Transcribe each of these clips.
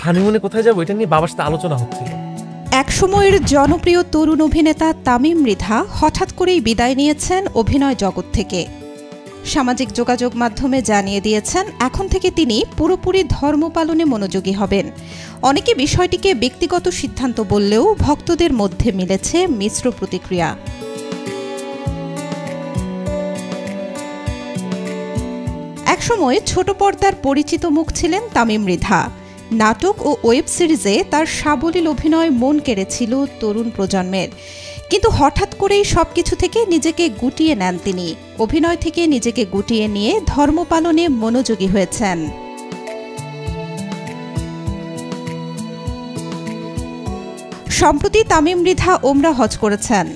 হানিমুনে কোথায় যাবো এটা নিয়ে বাবার সাথে আলোচনা হচ্ছিল। একসময়ের জনপ্রিয় তরুণ অভিনেতা তামিম মৃধা হঠাৎ করেই বিদায় নিয়েছেন অভিনয় জগৎ থেকে। সামাজিক যোগাযোগ মাধ্যমে জানিয়ে দিয়েছেন এখন থেকে তিনি পুরোপুরি ধর্ম পালনে মনোযোগী হবেন। অনেকে বিষয়টিকে ব্যক্তিগত সিদ্ধান্ত বললেও ভক্তদের মধ্যে মিলেছে মিশ্র প্রতিক্রিয়া। একসময় ছোট পর্দার পরিচিত মুখ ছিলেন তামিম মৃধা। নাটক ও ওয়েব সিরিজে তার সাবলীল অভিনয় মন কেড়েছিল তরুণ প্রজন্মের। কিন্তু হঠাৎ করেই সবকিছু থেকে নিজেকে গুটিয়ে নেন তিনি। অভিনয় থেকে নিজেকে গুটিয়ে নিয়ে ধর্ম পালনে মনোযোগী হয়েছেন। সম্প্রতি তামিম মৃধা ওমরা হজ করেছেন।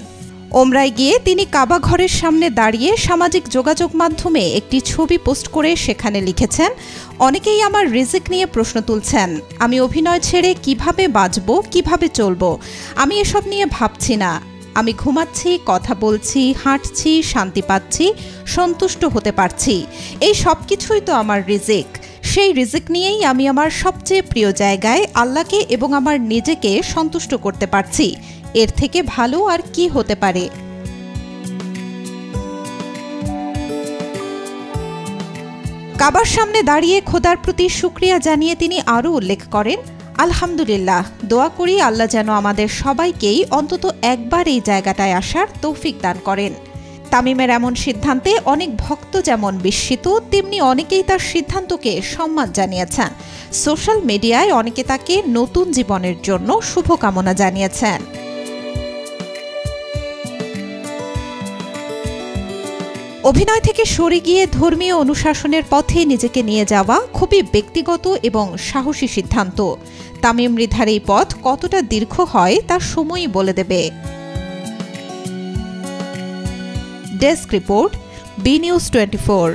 ওমরায় গিয়ে তিনি কাবা ঘরের সামনে দাঁড়িয়ে সামাজিক যোগাযোগ মাধ্যমে একটি ছবি পোস্ট করে সেখানে লিখেছেন, অনেকেই আমার রিজিক নিয়ে প্রশ্ন তুলছেন, আমি অভিনয় ছেড়ে কিভাবে বাঁচব, কিভাবে চলব, আমি এসব নিয়ে ভাবছি না। আমি ঘুমাচ্ছি, কথা বলছি, হাঁটছি, শান্তি পাচ্ছি, সন্তুষ্ট হতে পারছি। এই সব কিছুই তো আমার রিজিক। সেই রিজিক নিয়েই আমি আমার সবচেয়ে প্রিয় জায়গায় আল্লাহকে এবং আমার নিজেকে সন্তুষ্ট করতে পারছি। এর থেকে ভালো আর কি হতে পারে? কাবার সামনে দাঁড়িয়ে খোদার প্রতি শুকরিয়া জানিয়ে তিনি আরও উল্লেখ করেন, আলহামদুলিল্লাহ, দোয়া করি আল্লাহ যেন আমাদের সবাইকেই অন্তত একবার এই জায়গাটায় আসার তৌফিক দান করেন। তামিমের এমন সিদ্ধান্তে অনেক ভক্ত যেমন বিস্মিত, তেমনি অনেকেই তার সিদ্ধান্তকে সম্মান জানিয়েছেন। সোশ্যাল মিডিয়ায় অনেকে তাকে নতুন জীবনের জন্য শুভকামনা জানিয়েছেন। অভিনয় থেকে সরে গিয়ে ধর্মীয় অনুশাসনের পথে নিজেকে নিয়ে যাওয়া খুবই ব্যক্তিগত এবং সাহসী সিদ্ধান্ত। তামিম মৃধার এই পথ কতটা দীর্ঘ হয় তা সময়ই বলে দেবে। Desk report, B news 24।